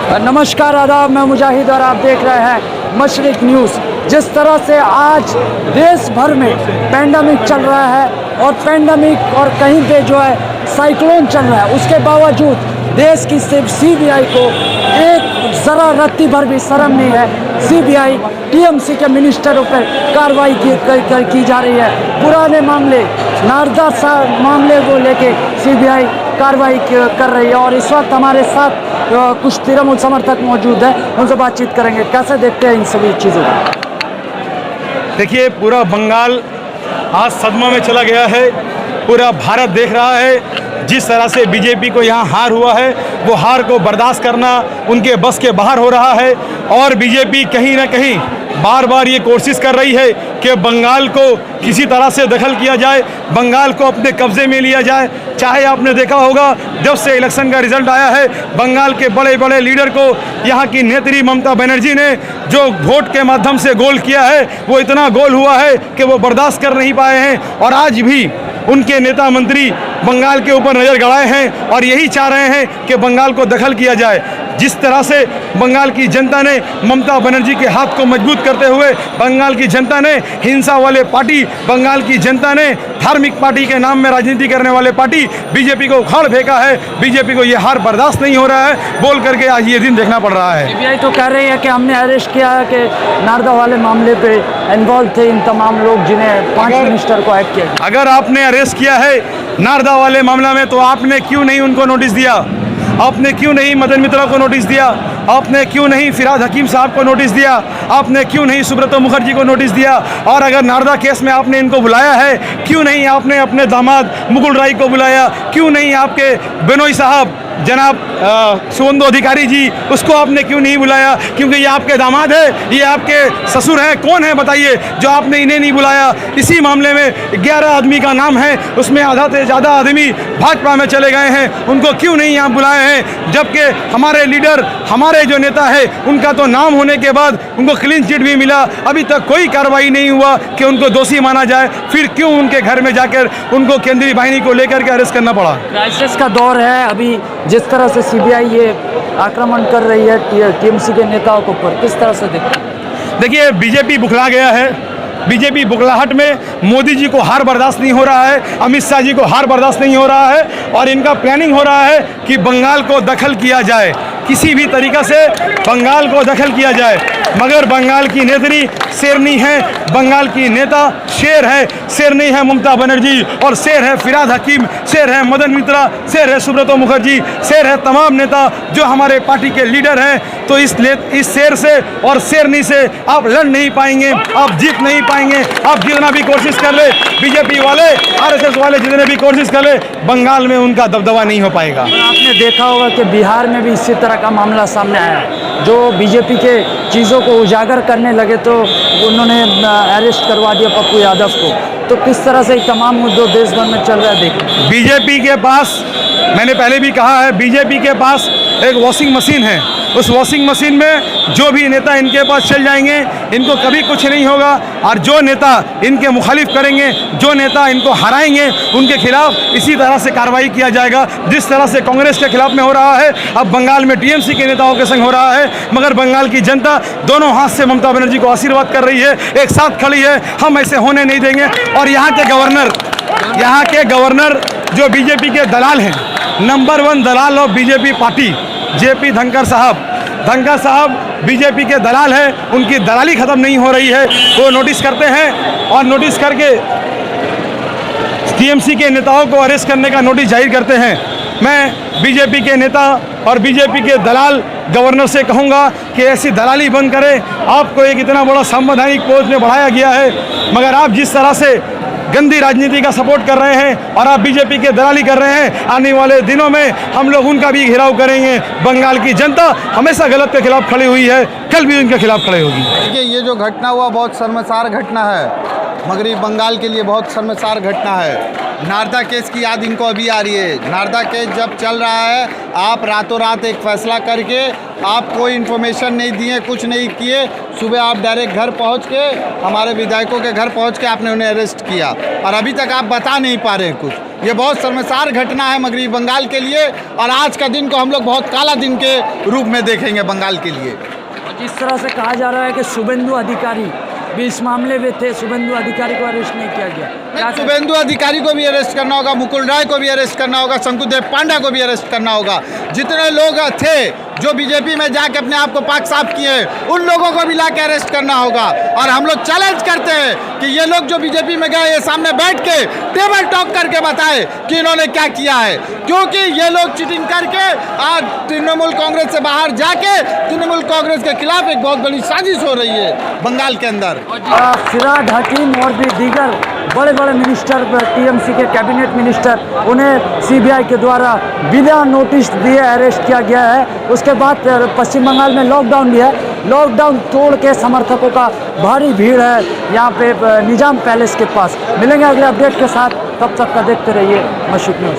नमस्कार, आदाब, मैं मुजाहिद और आप देख रहे हैं मशरिक न्यूज़। जिस तरह से आज देश भर में पैंडमिक चल रहा है और पैंडमिक और कहीं पे जो है साइक्लोन चल रहा है, उसके बावजूद देश की सिर्फ सीबीआई को एक ज़रा रत्ती भर भी शर्म नहीं है। सीबीआई टीएमसी के मिनिस्टरों पर कार्रवाई की जा रही है। पुराने मामले, नारदा मामले को लेके सीबीआई कार्रवाई कर रही है और इस वक्त हमारे साथ कुछ तृणमूल समर्थक मौजूद है, उनसे बातचीत करेंगे। कैसे देखते हैं इन सभी चीज़ों को? देखिए, पूरा बंगाल आज सदमा में चला गया है। पूरा भारत देख रहा है जिस तरह से बीजेपी को यहाँ हार हुआ है, वो हार को बर्दाश्त करना उनके बस के बाहर हो रहा है। और बीजेपी कहीं ना कहीं बार बार ये कोशिश कर रही है कि बंगाल को किसी तरह से दखल किया जाए, बंगाल को अपने कब्जे में लिया जाए। चाहे आपने देखा होगा, जब से इलेक्शन का रिजल्ट आया है, बंगाल के बड़े बड़े लीडर को यहाँ की नेत्री ममता बनर्जी ने जो वोट के माध्यम से गोल किया है, वो इतना गोल हुआ है कि वो बर्दाश्त कर नहीं पाए हैं। और आज भी उनके नेता मंत्री बंगाल के ऊपर नज़र गड़ाए हैं और यही चाह रहे हैं कि बंगाल को दखल किया जाए। जिस तरह से बंगाल की जनता ने ममता बनर्जी के हाथ को मजबूत करते हुए, बंगाल की जनता ने हिंसा वाले पार्टी, बंगाल की जनता ने धार्मिक पार्टी के नाम में राजनीति करने वाले पार्टी बीजेपी को उखाड़ फेंका है। बीजेपी को ये हार बर्दाश्त नहीं हो रहा है, बोल करके आज ये दिन देखना पड़ रहा है। सीबीआई तो कह रही है कि हमने अरेस्ट किया है, कि नारदा वाले मामले पे इन्वॉल्व थे इन तमाम लोग जिन्हें 5 मिनिस्टर को एक्ट किया। अगर आपने अरेस्ट किया है नारदा वाले मामला में, तो आपने क्यों नहीं उनको नोटिस दिया? आपने क्यों नहीं मदन मित्रा को नोटिस दिया? आपने क्यों नहीं फिराद हकीम साहब को नोटिस दिया? आपने क्यों नहीं सुब्रतो मुखर्जी को नोटिस दिया? और अगर नारदा केस में आपने इनको बुलाया है, क्यों नहीं आपने अपने दामाद मुकुल राय को बुलाया? क्यों नहीं आपके बिनोई साहब जनाब सुवेंदु अधिकारी जी, उसको आपने क्यों नहीं बुलाया? क्योंकि ये आपके दामाद है, ये आपके ससुर हैं। कौन है बताइए जो आपने इन्हें नहीं बुलाया? इसी मामले में 11 आदमी का नाम है, उसमें आधा से ज़्यादा आदमी भाजपा में चले गए हैं। उनको क्यों नहीं यहाँ बुलाए हैं? जबकि हमारे लीडर, हमारे जो नेता है, उनका तो नाम होने के बाद उनको क्लीन चिट भी मिला। अभी तक कोई कार्रवाई नहीं हुआ कि उनको दोषी माना जाए। फिर क्यों उनके घर में जाकर उनको केंद्रीय बाहिनी को लेकर के अरेस्ट करना पड़ा? क्राइसिस का दौर है अभी। जिस तरह से सीबीआई ये आक्रमण कर रही है टीएमसी के नेताओं के ऊपर, किस तरह से देखते हैं? देखिए, बीजेपी बुखला गया है। बीजेपी बुखलाहट में मोदी जी को हार बर्दाश्त नहीं हो रहा है, अमित शाह जी को हार बर्दाश्त नहीं हो रहा है और इनका प्लानिंग हो रहा है कि बंगाल को दखल किया जाए, किसी भी तरीक़ा से बंगाल को दखल किया जाए। मगर बंगाल की नेत्री शेरनी है, बंगाल की नेता शेर है। शेर नहीं है ममता बनर्जी, और शेर है फिराद हकीम, शेर है मदन मित्रा, शेर है सुब्रतो मुखर्जी, शेर है तमाम नेता जो हमारे पार्टी के लीडर हैं। तो इस शेर से और शेरनी से आप लड़ नहीं पाएंगे, आप जीत नहीं पाएंगे। आप जितना भी कोशिश कर ले, बीजेपी वाले, आरएसएस वाले जितने भी कोशिश कर ले, बंगाल में उनका दबदबा नहीं हो पाएगा। आपने देखा होगा कि बिहार में भी इसी तरह का मामला सामने आया, जो बीजेपी के चीज़ों को उजागर करने लगे तो उन्होंने अरेस्ट करवा दिया पप्पू यादव को। तो किस तरह से तमाम मुद्दों देश भर में चल रहा है देखिए। बीजेपी के पास, मैंने पहले भी कहा है, बीजेपी के पास एक वॉशिंग मशीन है। उस वॉशिंग मशीन में जो भी नेता इनके पास चल जाएंगे, इनको कभी कुछ नहीं होगा। और जो नेता इनके मुखालिफ करेंगे, जो नेता इनको हराएंगे, उनके खिलाफ इसी तरह से कार्रवाई किया जाएगा जिस तरह से कांग्रेस के खिलाफ में हो रहा है, अब बंगाल में टीएमसी के नेताओं के संग हो रहा है। मगर बंगाल की जनता दोनों हाथ से ममता बनर्जी को आशीर्वाद कर रही है, एक साथ खड़ी है। हम ऐसे होने नहीं देंगे। और यहाँ के गवर्नर जो बीजेपी के दलाल हैं, number 1 Dalal of BJP party, JP Dhankhar साहब बीजेपी के दलाल हैं। उनकी दलाली ख़त्म नहीं हो रही है। वो नोटिस करते हैं और नोटिस करके टीएमसी के नेताओं को अरेस्ट करने का नोटिस जारी करते हैं। मैं बीजेपी के नेता और बीजेपी के दलाल गवर्नर से कहूँगा कि ऐसी दलाली बंद करें। आपको एक इतना बड़ा संवैधानिक पोस्ट में बढ़ाया गया है, मगर आप जिस तरह से गंदी राजनीति का सपोर्ट कर रहे हैं और आप बीजेपी के दलाली कर रहे हैं, आने वाले दिनों में हम लोग उनका भी घेराव करेंगे। बंगाल की जनता हमेशा गलत के खिलाफ खड़ी हुई है, कल भी उनके खिलाफ खड़े होगी। देखिए, ये जो घटना हुआ बहुत शर्मसार घटना है, मगरबी बंगाल के लिए बहुत शर्मसार घटना है। नारदा केस की याद इनको अभी आ रही है। नारदा केस जब चल रहा है, आप रातों रात एक फैसला करके आप कोई इन्फॉर्मेशन नहीं दिए, कुछ नहीं किए। सुबह आप डायरेक्ट घर पहुंच के, हमारे विधायकों के घर पहुंच के आपने उन्हें अरेस्ट किया और अभी तक आप बता नहीं पा रहे हैं कुछ। ये बहुत शर्मसार घटना है मगरबी बंगाल के लिए और आज का दिन को हम लोग बहुत काला दिन के रूप में देखेंगे बंगाल के लिए। जिस तरह से कहा जा रहा है कि शुभेंदु अधिकारी भी इस मामले में थे, शुभेंदु अधिकारी को अरेस्ट नहीं किया गया। क्या शुभेंदु अधिकारी को भी अरेस्ट करना होगा, मुकुल राय को भी अरेस्ट करना होगा, शंकुदेव पांडा को भी अरेस्ट करना होगा। जितने लोग थे जो बीजेपी में जाके अपने आप को पाक साफ किए, उन लोगों को भी ला के अरेस्ट करना होगा। और हम लोग चैलेंज करते हैं कि ये लोग जो बीजेपी में गए, ये सामने बैठ के टेबल टॉक करके बताए कि इन्होंने क्या किया है, क्योंकि ये लोग चीटिंग करके आज तृणमूल कांग्रेस से बाहर जाके तृणमूल कांग्रेस के खिलाफ एक बहुत बड़ी साजिश हो रही है बंगाल के अंदर। फिरहाद हकीम और भी दीगर बड़े बड़े मिनिस्टर, टीएमसी के कैबिनेट मिनिस्टर, उन्हें सीबीआई के द्वारा बिना नोटिस दिए अरेस्ट किया गया है। उसके बाद पश्चिम बंगाल में लॉकडाउन भी है। लॉकडाउन तोड़ के समर्थकों का भारी भीड़ है यहाँ पे निजाम पैलेस के पास। मिलेंगे अगले अपडेट के साथ, तब तक का देखते रहिए मशरिक न्यूज़।